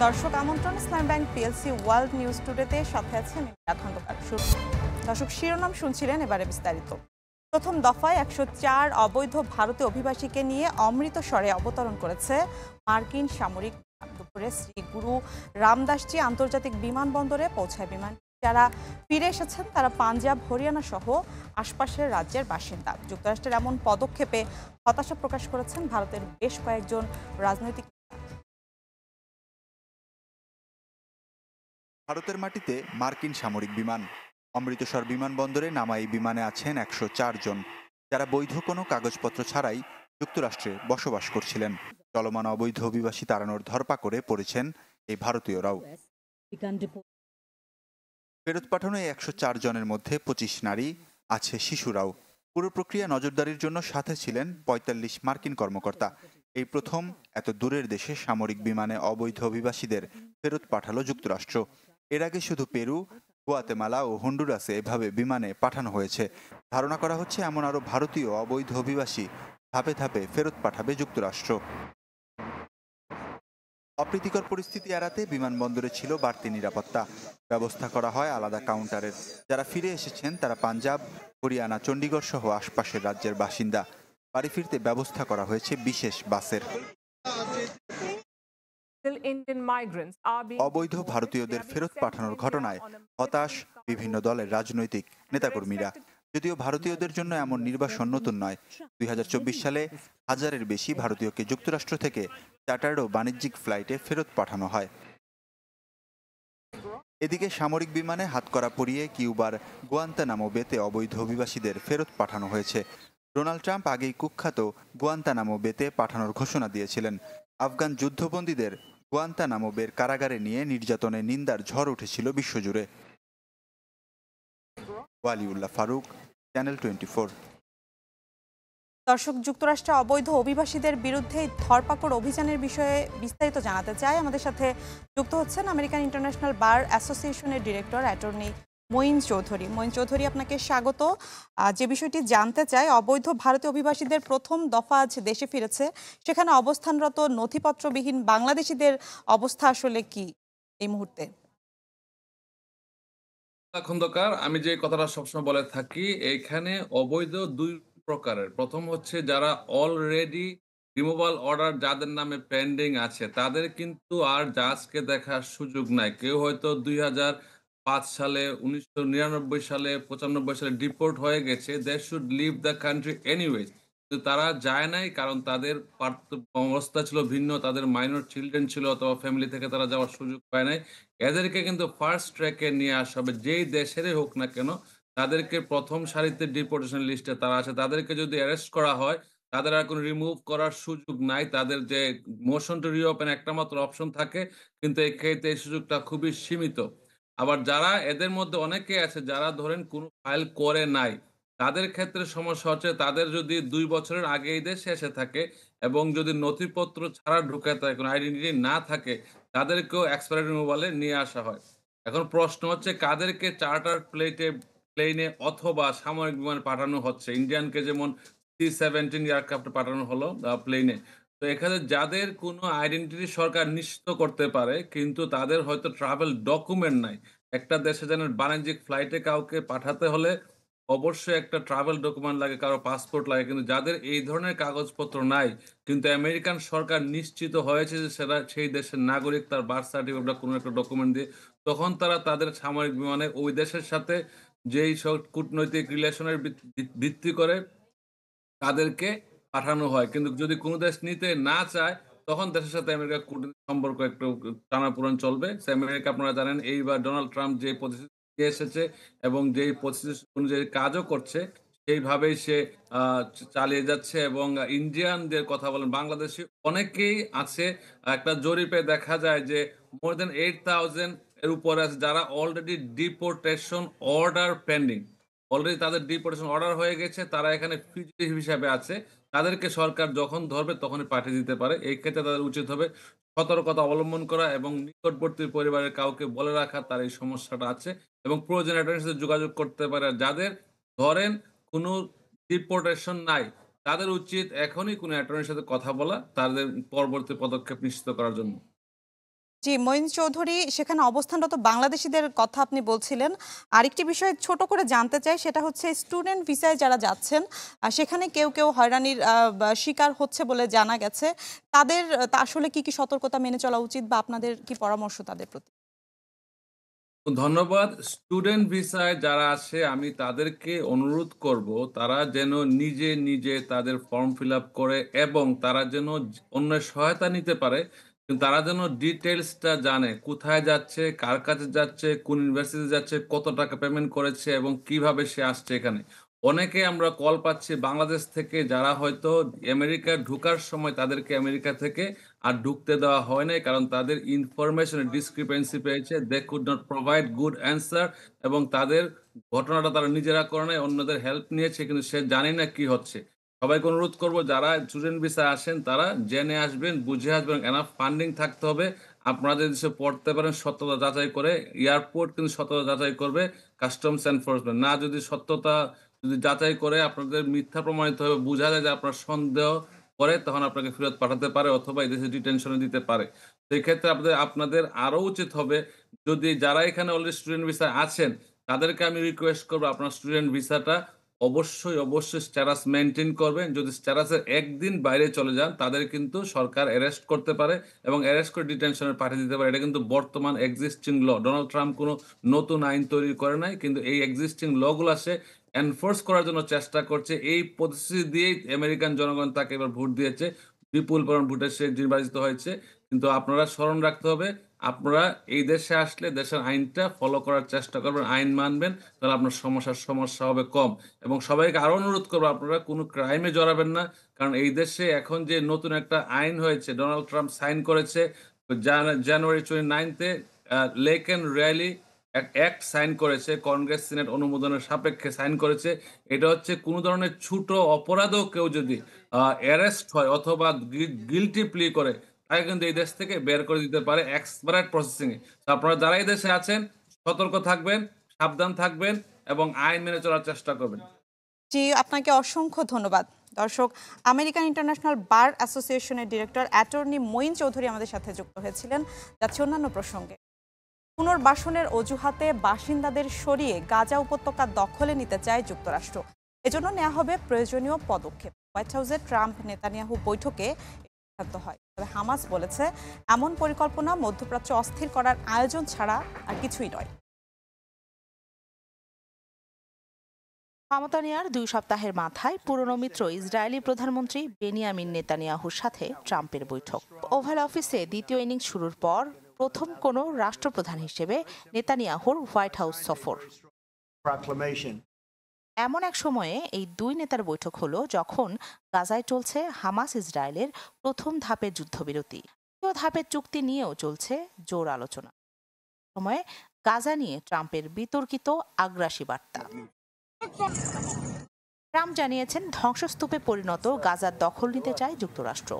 দর্শক আমন্ত্রণ ইসলাম bank PLC world news টুডেতে সাথে আছেন খন্দকার। দর্শক শিরোনাম শুনছিলেন, এবারে বিস্তারিত। প্রথম দফায় ১০৪ অবৈধ ভারতীয় অভিবাসীকে নিয়ে অমৃতসরে অবতরণ করেছে মার্কিন সামরিক বিমান। দুপুরে শ্রী গুরু রামদাসজি আন্তর্জাতিক বিমানবন্দরে পৌঁছায় বিমান। যারা ফিরে এসেছেন তারা পাঞ্জাব, হরিয়ানা সহ আশপাশের রাজ্যের বাসিন্দা। যুক্তরাষ্ট্রের এমন পদক্ষেপে হতাশা প্রকাশ করেছেন ভারতের বেশ কয়েকজন রাজনৈতিক। ভারতের মাটিতে মার্কিন সামরিক বিমান। অমৃতসর বিমানবন্দরে নামা এই বিমানে আছেন ১০৪ জন, যারা বৈধ কোনো কাগজপত্র ছাড়াই যুক্তরাষ্ট্রে বসবাস করছিলেন। চলমান অবৈধ অভিবাসী তাড়ানোর ধরপাকড়ে পড়েছেন এই ভারতীয়রাও। ফেরত পাঠানো এই ১০৪ জনের মধ্যে ২৫ নারী, আছে শিশুরাও। পুরো প্রক্রিয়া নজরদারির জন্য সাথে ছিলেন ৪৫ মার্কিন কর্মকর্তা। এই প্রথম এত দূরের দেশে সামরিক বিমানে অবৈধ অভিবাসীদের ফেরত পাঠালো যুক্তরাষ্ট্র। এর আগে শুধু পেরু, গুয়াতেমালা ও হন্ডুরাসে এভাবে বিমানে পাঠানো হয়েছে। ধারণা করা হচ্ছে এমন আরও ভারতীয় অবৈধ অভিবাসী ধাপে ধাপে ফেরত পাঠাবে যুক্তরাষ্ট্র। অপ্রীতিকর পরিস্থিতি এড়াতে বিমানবন্দরে ছিল বাড়তি নিরাপত্তা। ব্যবস্থা করা হয় আলাদা কাউন্টারের। যারা ফিরে এসেছেন তারা পাঞ্জাব, হরিয়ানা, চণ্ডীগড় সহ আশপাশের রাজ্যের বাসিন্দা। বাড়ি ফিরতে ব্যবস্থা করা হয়েছে বিশেষ বাসের। অবৈধ ভারতীয়দের ফেরত পাঠানোর ঘটনায় হতাশ বিভিন্ন দলের রাজনৈতিক নেতাকর্মীরা। যদিও ভারতীয়দের জন্য এমন নির্বাসন নতুন নয়। ২০২৪ সালে হাজারের বেশি ভারতীয়কে যুক্তরাষ্ট্র থেকে চার্টার্ড ও বাণিজ্যিক ফ্লাইটে ফেরত পাঠানো হয়। এদিকে সামরিক বিমানে হাতকড়া পরিয়ে কিউবার গুয়ান্তানামো বেতে অবৈধ অভিবাসীদের ফেরত পাঠানো হয়েছে। ডোনাল্ড ট্রাম্প আগেই কুখ্যাত গুয়ান্তানামো বেতে পাঠানোর ঘোষণা দিয়েছিলেন। আফগান যুদ্ধবন্দীদের গুয়ান্তানামো বের কারাগারে নিয়ে নির্যাতনের নিন্দার ঝড় উঠেছিল বিশ্বজুড়ে। ওয়ালিউল্লাহ ফারুক, চ্যানেল 24। দর্শক, যুক্তরাষ্ট্রে অবৈধ অভিবাসীদের বিরুদ্ধে ধরপাকড় অভিযানের বিষয়ে বিস্তারিত জানাতে চাই। আমাদের সাথে যুক্ত হচ্ছেন আমেরিকান ইন্টারন্যাশনাল বার অ্যাসোসিয়েশনের ডিরেক্টর অ্যাটর্নি মঈন চৌধুরী। মঈন চৌধুরী, আপনাকে স্বাগত। যে বিষয়টি জানতে চাই, অবৈধ ভারতীয় অভিবাসীদের প্রথম দফা আজ দেশে ফিরেছে, সেখানে অবস্থানরত নথিপত্রবিহীন বাংলাদেশিদের অবস্থা আসলে কি এই মুহূর্তে? খন্দকার, আমি যে কথাটা সবসময় বলে থাকি, এইখানে অবৈধ দুই প্রকারের। প্রথম হচ্ছে যারা অলরেডি রিমুভাল অর্ডার যাদের নামে পেন্ডিং আছে, তাদের কিন্তু আর জাজকে দেখার সুযোগ নাই। কেউ হয়তো ২০০৫ সালে, ১৯৯৯ সালে, ৯৫ সালে ডিপোর্ট হয়ে গেছে। They should leave the country anyways. কিন্তু তারা যায় নাই, কারণ তাদের অবস্থা ছিল ভিন্ন, তাদের মাইনর চিলড্রেন ছিল, অথবা ফ্যামিলি থেকে তারা যাওয়ার সুযোগ পায় নাই। এদেরকে কিন্তু ফার্স্ট ট্র্যাকে নিয়ে আসা হবে, যেই দেশেরই হোক না কেন। তাদেরকে প্রথম সারিতে ডিপোর্টেশন লিস্টে তারা আছে। তাদেরকে যদি অ্যারেস্ট করা হয়, তাদের আর কোনো রিমুভ করার সুযোগ নাই। তাদের যে মোশন টু রিওপেন একটা মাত্র অপশন থাকে, কিন্তু এই ক্ষেত্রে এই সুযোগটা খুবই সীমিত। আবার যারা এদের মধ্যে অনেকেই আছে যারা ধরেন কোনো ফাইল করে নাই, তাদের ক্ষেত্রে সমস্যা হচ্ছে, তাদের যদি ২ বছরের আগে এই দেশে এসে থাকে এবং যদি নথিপত্র ছাড়া ঢুকে থাকে, কোনো আইডেন্টিটি না থাকে, তাদেরকেও এক্সপায়ারি রিমুভালে নিয়ে আসা হয়। এখন প্রশ্ন হচ্ছে কাদেরকে চার্টার প্লেনে অথবা সামরিক বিমানে পাঠানো হচ্ছে। ইন্ডিয়ানকে যেমন C-17 এয়ারক্রাফটে পাঠানো হলো প্লেনে। তো এখানে যাদের কোনো আইডেন্টিটি সরকার নিশ্চিত করতে পারে, কিন্তু তাদের হয়তো ট্রাভেল ডকুমেন্ট নাই। একটা দেশে যেন বাণিজ্যিক ফ্লাইটে কাউকে পাঠাতে হলে অবশ্যই একটা ট্রাভেল ডকুমেন্ট লাগে, কারো পাসপোর্ট লাগে। কিন্তু যাদের এই ধরনের কাগজপত্র নাই, কিন্তু আমেরিকান সরকার নিশ্চিত হয়েছে যে সেই দেশের নাগরিক, তার বার্থ সার্টিফিকেট বা কোনো একটা ডকুমেন্ট দিয়ে, তখন তারা তাদের সামরিক বিমানে ওই দেশের সাথে যেই সব কূটনৈতিক রিলেশনের ভিত্তি করে তাদেরকে পাঠানো হয়। কিন্তু যদি কোন দেশ নিতে না চায়, তখন দেশের সাথে আমেরিকার কূটনৈতিক সম্পর্ক একটু টানাপোড়েন চলবে। আমেরিকা, আপনারা জানেন, এইবার ডোনাল্ড ট্রাম্প যে প্রতিশ্রুতি দিয়ে এসেছে এবং যেই প্রতিশ্রুতি অনুযায়ী কাজও করছে, সেইভাবেই সে আ চালিয়ে যাচ্ছে। এবং ইন্ডিয়ানদের কথা বলেন, বাংলাদেশী অনেকেই আছে। একটা জরিপে দেখা যায় যে মোর দ্যান ৮,০০০ এর উপরে আছে যারা already deportation order pending. Already তাদের ডিপোর্টেশন অর্ডার হয়ে গেছে। তারা এখানে ফিজিটিভ হিসাবে আছে। তাদেরকে সরকার যখন ধরবে তখনই পাঠিয়ে দিতে পারে। এই ক্ষেত্রে তাদের উচিত হবে সতর্কতা অবলম্বন করা এবং নিকটবর্তী পরিবারের কাউকে বলে রাখা তার এই সমস্যাটা আছে, এবং প্রয়োজনে অ্যাটর্নির সাথে যোগাযোগ করতে পারে। আর যাদের ধরেন কোনো ডিপোর্টেশন নাই, তাদের উচিত এখনই কোনো অ্যাটর্নির সাথে কথা বলা, তাদের পরবর্তী পদক্ষেপ নিশ্চিত করার জন্য। জি, মঈন চৌধুরী, সেখানে অবস্থানরত বাংলাদেশিদের কথা আপনি বলছিলেন। আরেকটি বিষয় ছোট করে জানতে চাই, সেটা হচ্ছে স্টুডেন্ট ভিসায় যারা যাচ্ছেন সেখানে কেউ হয়রানির শিকার হচ্ছে বলে জানা গেছে। তাদের আসলে কি সতর্কতা মেনে চলা উচিত বা আপনাদের কি পরামর্শ তাদের প্রতি? ধন্যবাদ। স্টুডেন্ট ভিসায় যারা আসে আমি তাদেরকে অনুরোধ করব তারা যেন নিজে তাদের ফর্ম ফিল আপ করে এবং তারা যেন অন্যের সহায়তা নিতে পারে। কিন্তু তারা যেন ডিটেইলসটা জানে। কোথায় যাচ্ছে, কার কাছে যাচ্ছে, কোন ইউনিভার্সিটিতে যাচ্ছে, কত টাকা পেমেন্ট করেছে এবং কিভাবে সে আসছে এখানে। অনেকে আমরা কল পাচ্ছি বাংলাদেশ থেকে যারা হয়তো আমেরিকা ঢুকার সময় তাদেরকে আমেরিকা থেকে আর ঢুকতে দেওয়া হয় নাই। কারণ তাদের ইনফরমেশন ডিসক্রিপেন্সি পেয়েছে। They could not provide good answer এবং তাদের ঘটনাটা তারা নিজেরা করে নাই, অন্যদের হেল্প নিয়েছে কিন্তু সে জানে না কি হচ্ছে। সবাইকে অনুরোধ করব যারা স্টুডেন্ট ভিসায় আসেন তারা জেনে আসবেন, বুঝে আসবেন। এনাফ ফান্ডিং থাকতে হবে। আপনারা যদি দেশে পড়তে পারেন সত্যতা যাচাই করে। এয়ারপোর্ট কিন্তু সত্যতা যাচাই করবে কাস্টমস এনফোর্সমেন্ট। না যদি সত্যতা যদি যাচাই করে আপনাদের মিথ্যা প্রমাণিত হয়ে বোঝা যায় যে আপনার সন্দেহ করে তখন আপনাকে ফেরত পাঠাতে পারে অথবা এই দেশে ডিটেনশনে দিতে পারে। সেক্ষেত্রে আপনাদের আরো উচিত হবে যদি যারা এখানে অলরেডি স্টুডেন্ট ভিসায় আছেন তাদেরকে আমি রিকোয়েস্ট করব আপনার স্টুডেন্ট ভিসাটা অবশ্যই স্ট্যাটাস মেইনটেইন করবেন। যদি স্ট্যাটাসের একদিন বাইরে চলে যান তাদের কিন্তু সরকার অ্যারেস্ট করতে পারে এবং অ্যারেস্ট করে ডিটেনশনে পাঠিয়ে দিতে পারে। এটা কিন্তু বর্তমান এক্সিস্টিং ল। ডোনাল্ড ট্রাম্প কোনো নতুন আইন তৈরি করে নাই। কিন্তু এই এক্সিস্টিং ল গুলা সে এনফোর্স করার জন্য চেষ্টা করছে। এই পরিস্থিতি দিয়েই আমেরিকান জনগণ তাকে এবার ভোট দিয়েছে। বিপুল পরিমাণ ভোটে সে নির্বাচিত হয়েছে। কিন্তু আপনারা স্মরণ রাখতে হবে, আপনারা এই দেশে আসলে দেশের আইনটা ফলো করার চেষ্টা করবেন, আইন মানবেন, তাহলে আপনার সমস্যা হবে কম। এবং সবাইকে আরো অনুরোধ করব আপনারা কোনো ক্রাইমে জড়াবেন না। কারণ এই দেশে এখন যে নতুন একটা আইন হয়েছে, ডোনাল্ড ট্রাম্প সাইন করেছে জানুয়ারি 29 তে lake and Riley Act sign করেছে। কংগ্রেস সিনেট অনুমোদনের সাপেক্ষে সাইন করেছে। এটা হচ্ছে কোন ধরনের ছোট অপরাধেও কেউ যদি অ্যারেস্ট হয় অথবা গিল্টি প্লি করে তাকে কিন্তু এই দেশ থেকে বের করে দিতে পারে এক্সপার্ট প্রসেসিং এ। তো আপনারা যারা এই দেশে আছেন সতর্ক থাকবেন, সাবধান থাকবেন এবং আইন মেনে চলার চেষ্টা করবেন। জি, আপনাকে অসংখ্য ধন্যবাদ। দর্শক, আমেরিকান ইন্টারন্যাশনাল বার অ্যাসোসিয়েশনের ডিরেক্টর অ্যাটর্নি মঈন চৌধুরী আমাদের সাথে যুক্ত হয়েছিলেন। যাচ্ছে অন্যান্য প্রসঙ্গে। পুনর্বাসনের অজুহাতে বাসিন্দাদের সরিয়ে গাজা উপত্যকা দখলে নিতে চায় যুক্তরাষ্ট্র। এজন্য নেওয়া হবে প্রয়োজনীয় পদক্ষেপ। হোয়াইট হাউসে ট্রাম্প নেতানিয়াহু বৈঠকে সিদ্ধান্ত হয়। তবে হামাস বলেছে এমন পরিকল্পনা মধ্যপ্রাচ্য অস্থির করার আয়োজন ছাড়া আর কিছুই নয়। ক্ষমতা নেয়ার 2 সপ্তাহের মাথায় পুরনো মিত্র ইসরায়েলি প্রধানমন্ত্রী বেনিয়ামিন নেতানিয়াহুর সাথে ট্রাম্পের বৈঠক। ওভাল অফিসে দ্বিতীয় ইনিংস শুরুর পর প্রথম কোনো রাষ্ট্রপ্রধান হিসেবে নেতানিয়াহুর হোয়াইট হাউস সফর। এমন এক সময়ে এই দুই নেতার বৈঠক হলো যখন গাজায় চলছে হামাস ইসরায়েলের প্রথম ধাপের যুদ্ধবিরতি। দ্বিতীয় ধাপের চুক্তি নিয়েও চলছে জোর আলোচনা। সময়ে গাজা নিয়ে ট্রাম্পের বিতর্কিত আগ্রাসী বার্তা। ট্রাম্প জানিয়েছেন ধ্বংসস্তূপে পরিণত গাজার দখল নিতে চায় যুক্তরাষ্ট্র।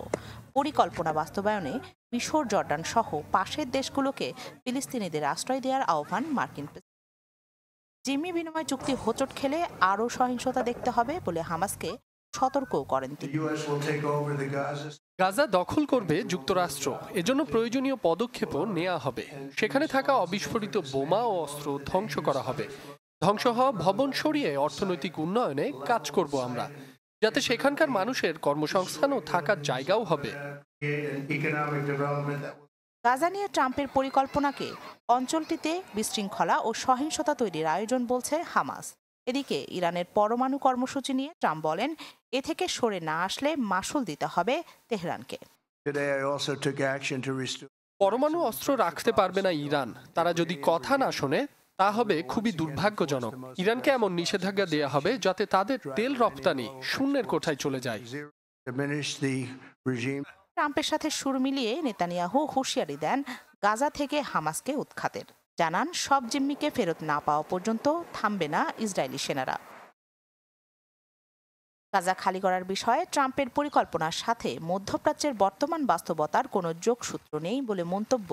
পরিকল্পনা বাস্তবায়নে মিশর, জর্ডান সহ পাশের দেশগুলোকে ফিলিস্তিনিদের আশ্রয় দেওয়ার আহ্বান মার্কিন প্রেসিডেন্ট। জিম্মি বিনিময় চুক্তি হোঁচট খেলে আরও সহিংসতা দেখতে হবে বলে হামাসকে সতর্কও করেন তিনি। গাজা দখল করবে যুক্তরাষ্ট্র, এজন্য প্রয়োজনীয় পদক্ষেপও নেওয়া হবে। সেখানে থাকা অবিস্ফোরিত বোমা ও অস্ত্র ধ্বংস করা হবে। ধ্বংস হওয়া ভবন সরিয়ে অর্থনৈতিক উন্নয়নে কাজ করব আমরা, যাতে সেখানকার মানুষের কর্মসংস্থান ও থাকার জায়গাও হবে। গাজা নিয়ে ট্রাম্পের পরিকল্পনাকে অঞ্চলটিতে বিশৃঙ্খলা ও সহিংসতা তৈরির আয়োজন বলছে হামাস। এদিকে ইরানের পরমাণু কর্মসূচি নিয়ে ট্রাম্প বলেন, এ থেকে সরে না আসলে মাশুল দিতে হবে তেহরানকে। পরমাণু অস্ত্র রাখতে পারবে না ইরান। তারা যদি কথা না শোনে তা হবে খুবই দুর্ভাগ্যজনক। ইরানকে এমন নিষেধাজ্ঞা দেয়া হবে যাতে তাদের তেল রপ্তানি শূন্যের কোঠায় চলে যায়। ট্রাম্পের সাথে সুর মিলিয়ে নেতানিয়াহু হুঁশিয়ারি দেন গাজা থেকে হামাসকে উৎখাতের। জানান সব জিম্মিকে ফেরত না পাওয়া পর্যন্ত থামবে না ইসরায়েলি সেনারা। গাজা খালি করার বিষয়ে ট্রাম্পের পরিকল্পনার সাথে মধ্যপ্রাচ্যের বর্তমান বাস্তবতার কোনো যোগসূত্র নেই বলে মন্তব্য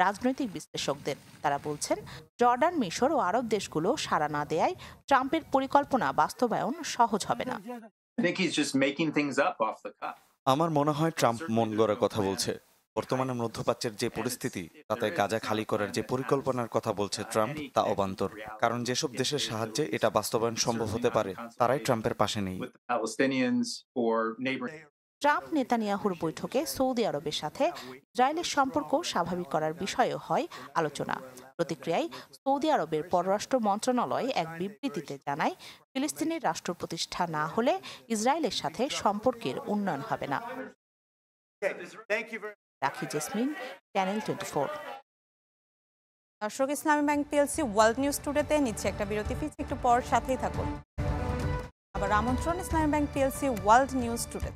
রাজনৈতিক বিশ্লেষকদের। তারা বলছেন, জর্ডান, মিশর ও আরব দেশগুলো সাড়া না দেয়ায় ট্রাম্পের পরিকল্পনা বাস্তবায়ন সহজ হবে না। আমার মনে হয় ট্রাম্প মন গড়া কথা বলছে। বর্তমানে মধ্যপ্রাচ্যের যে পরিস্থিতি, তাতে গাজা খালি করার যে পরিকল্পনার কথা বলছে ট্রাম্প, তা অবান্তর। কারণ যেসব দেশের সাহায্যে এটা বাস্তবায়ন সম্ভব হতে পারে, তারাই ট্রাম্পের পাশে নেই। ট্রাম্প নেতানিয়াহুর বৈঠকে সৌদি আরবের সাথে ইসরায়েলের সম্পর্ক স্বাভাবিক করার বিষয়েও হয় আলোচনা। প্রতিক্রিয়ায় সৌদি আরবের পররাষ্ট্র মন্ত্রণালয় এক বিবৃতিতে জানায়, ফিলিস্তিনের রাষ্ট্র প্রতিষ্ঠা না হলে ইসরায়েলের সাথে সম্পর্কের উন্নয়ন হবে না। রাখি জেসমিন, চ্যানেল 24। দর্শক, ইসলামী ব্যাংক পিএলসি ওয়ার্ল্ড নিউজ টুডেতে নিচ্ছে একটা বিরতি, ফিরছে একটু পর, সাথেই থাকুন। আবার আমন্ত্রণ ইসলামী bank PLC world news today.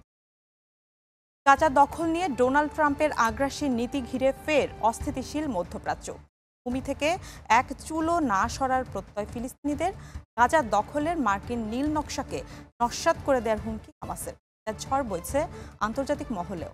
Gaza দখল নিয়ে ডোনাল্ড ট্রাম্পের আগ্রাসী নীতি ঘিরে ফের অস্থিতিশীল মধ্যপ্রাচ্য। ভূমি থেকে এক চুলও না সরার প্রত্যয় ফিলিস্তিনিদের। গাজা দখলের মার্কিন নীল নকশাকে নস্যাৎ করে দেওয়ার হুমকি হামাসের। তার ঝড় বইছে আন্তর্জাতিক মহলেও।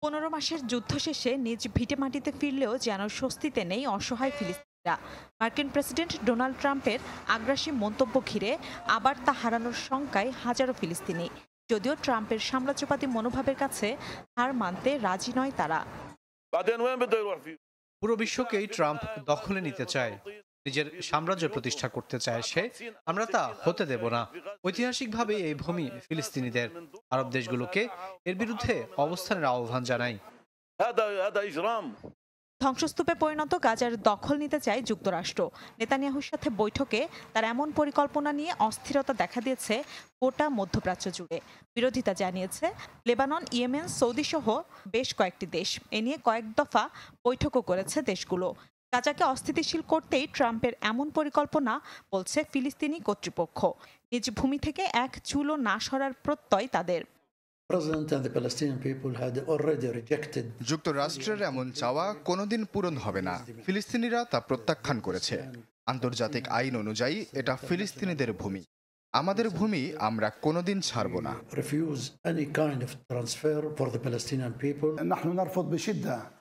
15 মাসের যুদ্ধ শেষে নিজ ভিটেমাটিতে ফিরলেও যেন স্বস্তিতে নেই অসহায় ফিলিস্তিনিরা। মার্কিন প্রেসিডেন্ট ডোনাল্ড ট্রাম্পের আগ্রাসী মন্তব্য ঘিরে আবার তা হারানোর শঙ্কায় হাজারো ফিলিস্তিনি। যদিও ট্রাম্পের সাম্রাজ্যবাদী মনোভাবের কাছে হার মানতে রাজি নয় তারা। পুরো বিশ্বকেই ট্রাম্প দখলে নিতে চায়, নিজের সাম্রাজ্য প্রতিষ্ঠা করতে চায় সে। আমরা তা হতে দেব না। ঐতিহাসিকভাবে এই ভূমি ফিলিস্তিনিদের। আরব দেশগুলোকে এর বিরুদ্ধে অবস্থানের আহ্বান জানাই। ধ্বংসস্তূপে পরিণত গাজার দখল নিতে চায় যুক্তরাষ্ট্র। নেতানিয়াহুর সাথে বৈঠকে তার এমন পরিকল্পনা নিয়ে অস্থিরতা দেখা দিয়েছে গোটা মধ্যপ্রাচ্য জুড়ে। বিরোধিতা জানিয়েছে লেবানন, ইয়েমেন, সৌদি সহ বেশ কয়েকটি দেশ। এ নিয়ে কয়েক দফা বৈঠকও করেছে দেশগুলো। গাজাকে অস্থিতিশীল করতেই ট্রাম্পের এমন পরিকল্পনা, বলছে ফিলিস্তিনি কর্তৃপক্ষ। নিজ ভূমি থেকে এক চুলও না সরার প্রত্যয় তাদের। যুক্তরাষ্ট্রের এমন চাওয়া কোনোদিন পূরণ হবে না। ফিলিস্তিনিরা তা প্রত্যাখ্যান করেছে। আন্তর্জাতিক আইন অনুযায়ী এটা ফিলিস্তিনিদের ভূমি। আমাদের ভূমি আমরা কোনোদিন ছাড়ব না।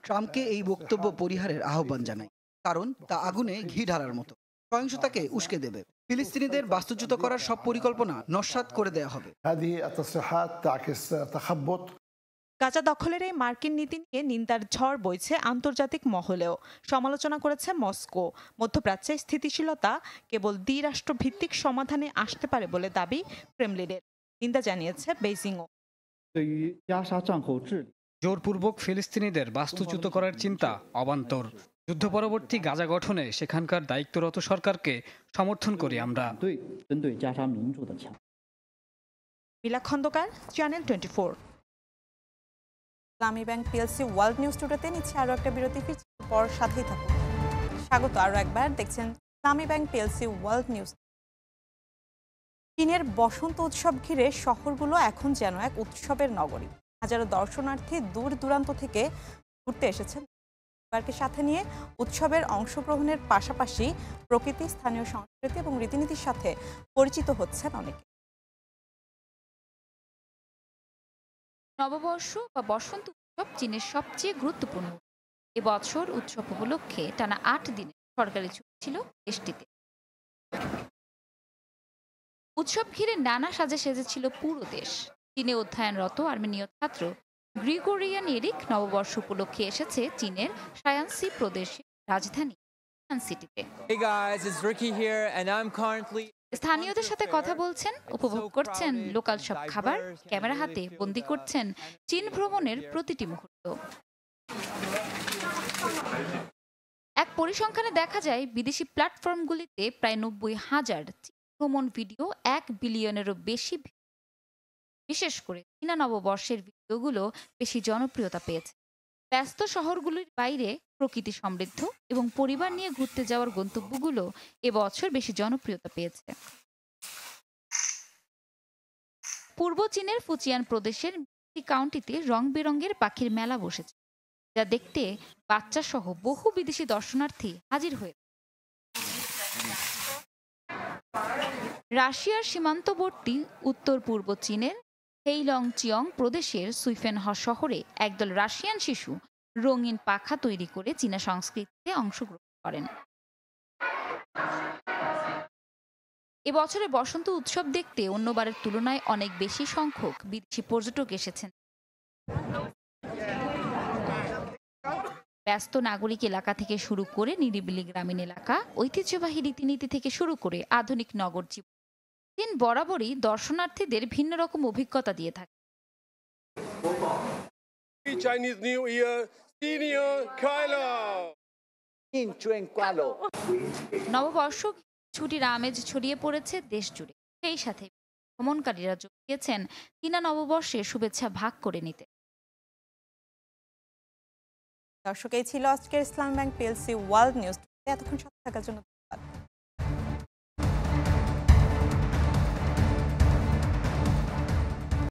ট্রাম্পকে এই বক্তব্য পরিহারের আহ্বান জানাই, কারণ তা আগুনে ঘি ঢালার মতো। সহিংসতাকে উস্কে দেবে। ফিলিস্তিনিদের বাস্তুচ্যুত করার সব পরিকল্পনা নস্যাৎ করে দেওয়া হবে। গাজা দখলের এই মার্কিন নীতি নিয়ে নিন্দার ঝড় বইছে আন্তর্জাতিক মহলেও। সমালোচনা করেছে মস্কো। মধ্যপ্রাচ্যে স্থিতিশীলতা কেবল দ্বিরাষ্ট্র ভিত্তিক সমাধানে আসতে পারে বলে দাবি ক্রেমলিনের। নিন্দা জানিয়েছে বেইজিংও। জোরপূর্বক ফিলিস্তিনিদের বাস্তুচ্যুত করার চিন্তা অবান্তর। যুদ্ধ পরবর্তী গাজা গঠনে সেখানকার দায়িত্বরত সরকারকে সমর্থন করি আমরা। মিলা খন্দকার, চ্যানেল 24। ইসলামী ব্যাংক পিএলসি ওয়ার্ল্ড নিউজ টুডেতে নিচ্ছে আরো একটা বিরতি, ফিরছে পর, সাথেই থাকুন। স্বাগত আরো একবার, দেখছেন ইসলামী ব্যাংক পিএলসি ওয়ার্ল্ড নিউজ। চীনের বসন্ত উৎসব ঘিরে শহরগুলো এখন যেন এক উৎসবের নগরী। হাজারো দর্শনার্থী দূর দূরান্ত থেকে ঘুরতে এসেছেন। পরিবারকে সাথে নিয়ে উৎসবের অংশগ্রহণের পাশাপাশি প্রকৃতি, স্থানীয় সংস্কৃতি এবং রীতিনীতির সাথে পরিচিত হচ্ছেন অনেকে। নববর্ষ বা বসন্ত উৎসব চীনের সবচেয়ে গুরুত্বপূর্ণ। এবছর উৎসব উপলক্ষে টানা 8 দিনের সরকারি ছুটি ছিল দেশটিতে। উৎসব ঘিরে নানা সাজে সেজেছিল পুরো দেশ। চীনে অধ্যয়নরত আর্মেনীয় ছাত্র গ্রিগোরিয়ান এরিক নববর্ষ উপলক্ষে এসেছে চীনের শায়ানসি প্রদেশের রাজধানী সিটিতে। স্থানীয়দের সাথে কথা বলছেন, উপভোগ করছেন লোকাল সব খাবার, ক্যামেরা হাতে বন্দি করছেন চীন ভ্রমণের প্রতিটি মুহূর্ত। এক পরিসংখ্যানে দেখা যায় বিদেশি প্ল্যাটফর্মগুলিতে প্রায় 90,000 ভ্রমণ ভিডিও 1 বিলিয়নেরও বেশি। বিশেষ করে চীনা নববর্ষের ভিডিওগুলো বেশি জনপ্রিয়তা পেয়েছে। ব্যস্ত শহরগুলির বাইরে প্রকৃতি সমৃদ্ধ এবং পরিবার নিয়ে ঘুরতে যাওয়ার গন্তব্যগুলো এবছর বেশি জনপ্রিয়তা পেয়েছে। পূর্ব চীনের ফুচিয়ান প্রদেশের মিটি কাউন্টিতে রং বেরঙের পাখির মেলা বসেছে, যা দেখতে বাচ্চা সহ বহু বিদেশি দর্শনার্থী হাজির হয়েছে। রাশিয়ার সীমান্তবর্তী উত্তর পূর্ব চীনের হেইলংচিয়ং প্রদেশের সুইফেনহ শহরে একদল রাশিয়ান শিশু রঙিন পাখা তৈরি করে চীনা সংস্কৃতিতে অংশগ্রহণ করেন। এবছরে বসন্ত উৎসব দেখতে অন্যবারের তুলনায় অনেক বেশি সংখ্যক বিদেশি পর্যটক এসেছেন। ব্যস্ত নাগরিক এলাকা থেকে শুরু করে নিরিবিলি গ্রামীণ এলাকা, ঐতিহ্যবাহী রীতিনীতি থেকে শুরু করে আধুনিক নগর জীবন, দিন বরাবরই দর্শনার্থীদের ভিন্ন রকম অভিজ্ঞতা দিয়ে থাকে। Chinese New Year, Senior Kyla! নববর্ষ ছুটির আমেজ ছড়িয়ে পড়েছে দেশ জুড়ে। সেই সাথে ভ্রমণকারীরা যোগ দিয়েছেন চীনা নববর্ষে শুভেচ্ছা ভাগ করে নিতে। দর্শক, এই ছিল আজকের ইসলামী ব্যাংক পিএলসি ওয়ার্ল্ড নিউজ। এতক্ষণ সাথে থাকার জন্য